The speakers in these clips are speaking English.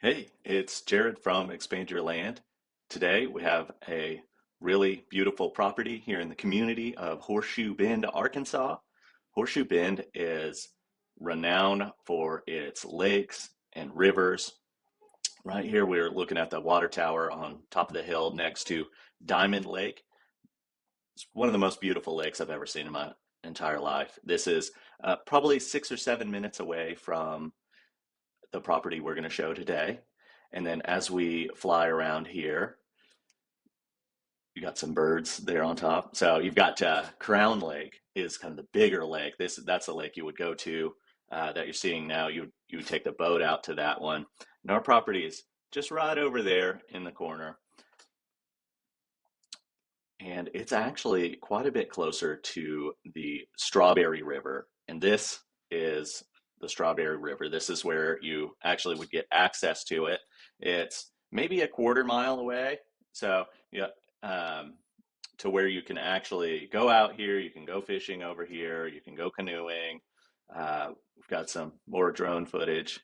Hey, it's Jared from Expand Your Land. Today we have a really beautiful property here in the community of Horseshoe Bend, Arkansas. Horseshoe Bend is renowned for its lakes and rivers. Right here we're looking at the water tower on top of the hill next to Diamond Lake. It's one of the most beautiful lakes I've ever seen in my entire life. This is probably 6 or 7 minutes away from the property we're going to show today. And then as we fly around here, you got some birds there on top. So you've got Crown Lake is kind of the bigger lake. That's the lake you would go to that you're seeing now. You would take the boat out to that one. And our property is just right over there in the corner. And it's actually quite a bit closer to the Strawberry River. And this is the Strawberry River. This is where you actually would get access to it. It's maybe a quarter mile away. So, yeah, um, to where you can actually go out here, you can go fishing over here, you can go canoeing. We've got some more drone footage.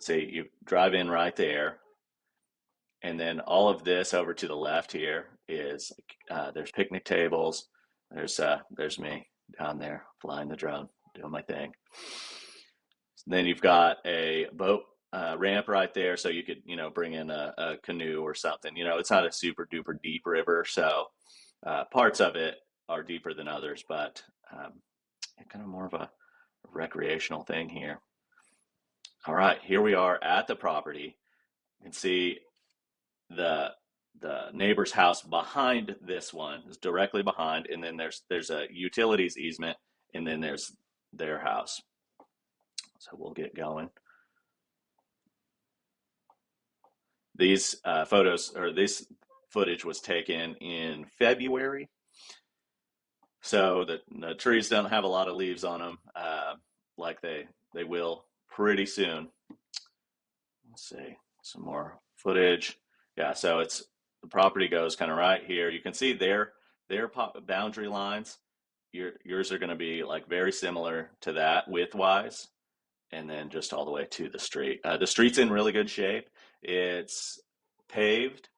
See, you drive in right there, and then all of this over to the left here is there's picnic tables. There's me down there flying the drone, doing my thing. Then you've got a boat ramp right there, so you could bring in a canoe or something. It's not a super duper deep river, so parts of it are deeper than others, but kind of more of a recreational thing here. All right, here we are at the property. You can see the the neighbor's house behind this one is directly behind, and then there's a utilities easement, and then there's their house. So we'll get going. These photos or this footage was taken in February, so the trees don't have a lot of leaves on them, like they will pretty soon. Let's see some more footage. Yeah, so it's the property goes kind of right here. You can see their boundary lines. Yours are going to be like very similar to that width-wise, and then just all the way to the street. The street's in really good shape. It's paved,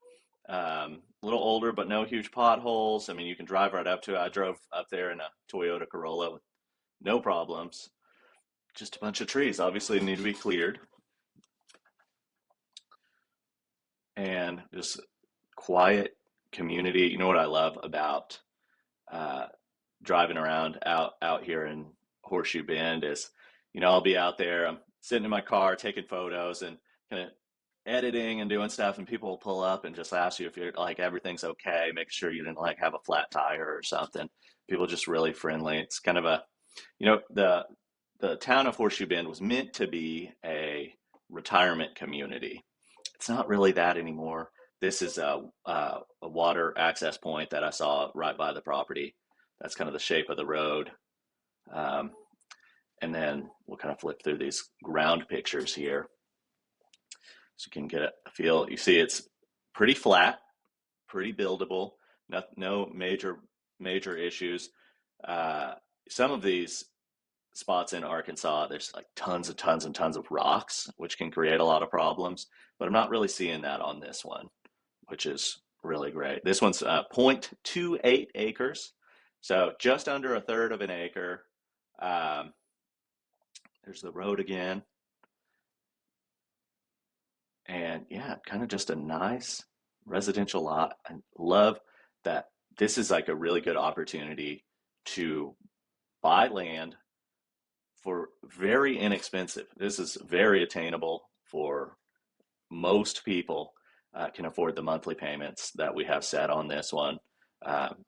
a little older, but no huge potholes. I mean, you can drive right up to it. I drove up there in a Toyota Corolla with no problems. Just a bunch of trees, obviously need to be cleared, and just quiet community. You know what I love about uh, driving around out here in Horseshoe Bend is, I'll be out there, I'm sitting in my car taking photos and kind of editing and doing stuff, and people will pull up and just ask you if you're like everything's okay, make sure you didn't like have a flat tire or something. People are just really friendly. It's kind of a, you know, the town of Horseshoe Bend was meant to be a retirement community. It's not really that anymore. This is a water access point that I saw right by the property. That's kind of the shape of the road. Um, and then we'll kind of flip through these ground pictures here so you can get a feel. You see it's pretty flat, pretty buildable, no major issues. Uh, some of these spots in Arkansas, there's like tons and tons and tons of rocks, which can create a lot of problems. But I'm not really seeing that on this one, which is really great. This one's 0.28 acres, so just under a third of an acre. Um, there's the road again. And yeah, kind of just a nice residential lot. I love that this is like a really good opportunity to buy land for very inexpensive. This is very attainable for most people, can afford the monthly payments that we have set on this one. Um,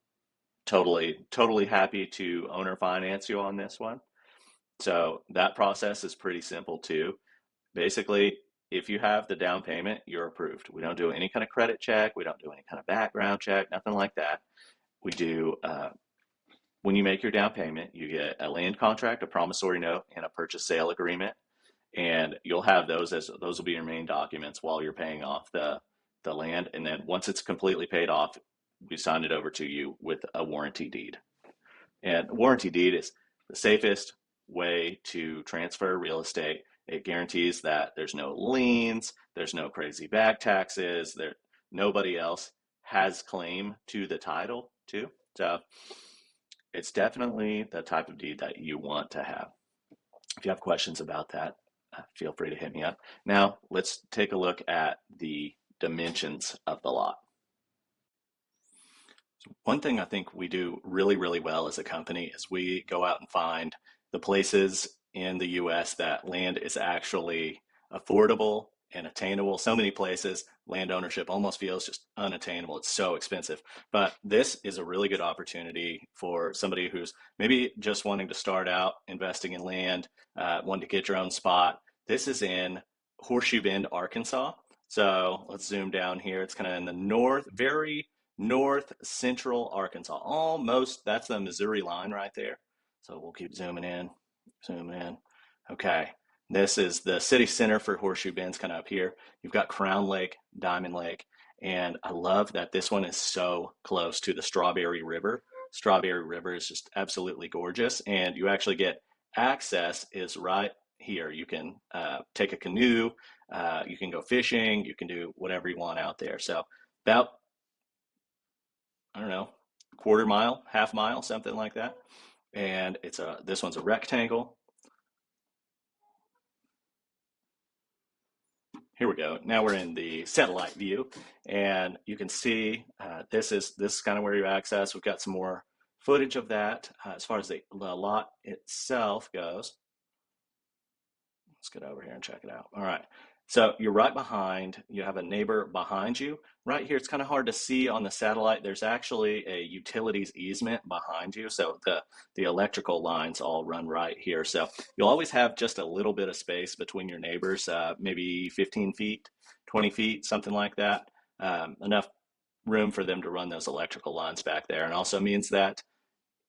totally happy to owner finance you on this one. So that process is pretty simple too. Basically, if you have the down payment, you're approved. We don't do any kind of credit check. We don't do any kind of background check, nothing like that. We do, when you make your down payment, you get a land contract, a promissory note, and a purchase sale agreement. And you'll have those will be your main documents while you're paying off the land. And then once it's completely paid off, we sign it over to you with a warranty deed. And warranty deed is the safest way to transfer real estate. It guarantees that there's no liens, there's no crazy back taxes, nobody else has claim to the title too. So it's definitely the type of deed that you want to have. If you have questions about that, feel free to hit me up. Now, let's take a look at the dimensions of the lot. So one thing I think we do really, really well as a company is we go out and find the places in the US that land is actually affordable and attainable. So many places, land ownership almost feels just unattainable. It's so expensive. But this is a really good opportunity for somebody who's maybe just wanting to start out investing in land, wanting to get your own spot. This is in Horseshoe Bend, Arkansas. So let's zoom down here. It's kind of in the north, very north central Arkansas. Almost, that's the Missouri line right there. So we'll keep zooming in, zooming in. Okay, this is the city center for Horseshoe Bend's kind of up here. You've got Crown Lake, Diamond Lake, and I love that this one is so close to the Strawberry River. Strawberry River is just absolutely gorgeous, and you actually get access is right here. You can take a canoe, you can go fishing, you can do whatever you want out there. So about, I don't know, quarter mile, half mile, something like that. And this one's a rectangle. Here we go. Now we're in the satellite view, and you can see this is kind of where you access. We've got some more footage of that as far as the lot itself goes. Let's get over here and check it out. All right. So you're right behind, you have a neighbor behind you. Right here, it's kind of hard to see on the satellite. There's actually a utilities easement behind you. So the electrical lines all run right here. So you'll always have just a little bit of space between your neighbors, maybe 15 feet, 20 feet, something like that. Enough room for them to run those electrical lines back there. And also means that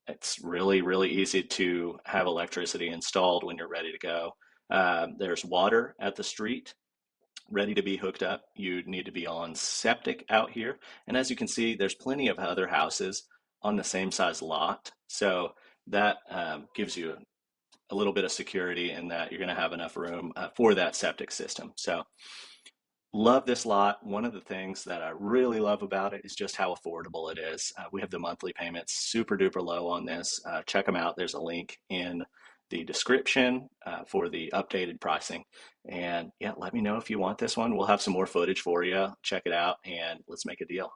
it's really, really easy to have electricity installed when you're ready to go. There's water at the street ready to be hooked up. You need to be on septic out here. And as you can see, there's plenty of other houses on the same size lot. So that gives you a little bit of security in that you're going to have enough room for that septic system. So love this lot. One of the things that I really love about it is just how affordable it is. We have the monthly payments super duper low on this. Check them out. There's a link in the description for the updated pricing. And yeah, let me know if you want this one. We'll have some more footage for you. Check it out and let's make a deal.